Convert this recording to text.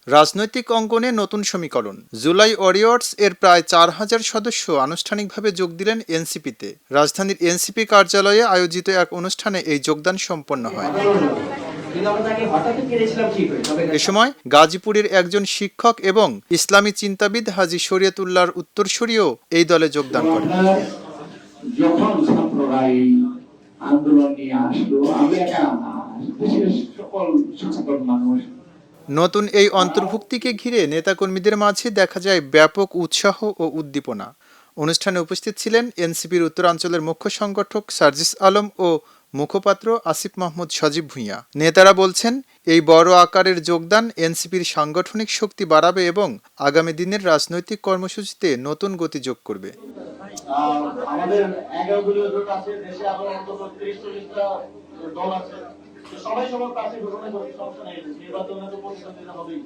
রাজনৈতিক অঙ্গনে নতুন সমীকরণ। জুলাই ওয়ারিয়র্স এর প্রায় 4,000 সদস্য আনুষ্ঠানিকভাবে যোগ দিলেন এনসিপিতে। রাজধানীর এনসিপি কার্যালয়ে আয়োজিত এক অনুষ্ঠানে এই যোগদান সম্পন্ন হয়। এ সময় গাজীপুরের একজন শিক্ষক এবং ইসলামী চিন্তাবিদ হাজী শরীয়তুল্লাহর উত্তরসূরিও এই দলে যোগদান করেন। যখন ছাত্ররা এই আন্দোলন নিয়ে আসলো, আমি দেশের সকল সচেতন মানুষ নতুন এই অন্তর্ভুক্তিকে ঘিরে নেতাকর্মীদের মাঝে দেখা যায় ব্যাপক উৎসাহ ও উদ্দীপনা। অনুষ্ঠানে উপস্থিত ছিলেন এনসিপির উত্তরাঞ্চলের মুখ্য সংগঠক সার্জিস আলম ও মুখপাত্র আসিফ মাহমুদ সজীব ভূঁইয়া। নেতারা বলছেন, এই বড় আকারের যোগদান এনসিপির সাংগঠনিক শক্তি বাড়াবে এবং আগামী দিনের রাজনৈতিক কর্মসূচিতে নতুন গতি যোগ করবে। আমাদের 11 দলীয় জোট আছে, দেশে আবার অন্তত 30-40টা দল আছে, সবাই সবার প্রার্থী ঘোষণা করতে সমস্যা নেই, নির্বাচনে তো প্রতিদ্বন্দ্বিতা হবেই।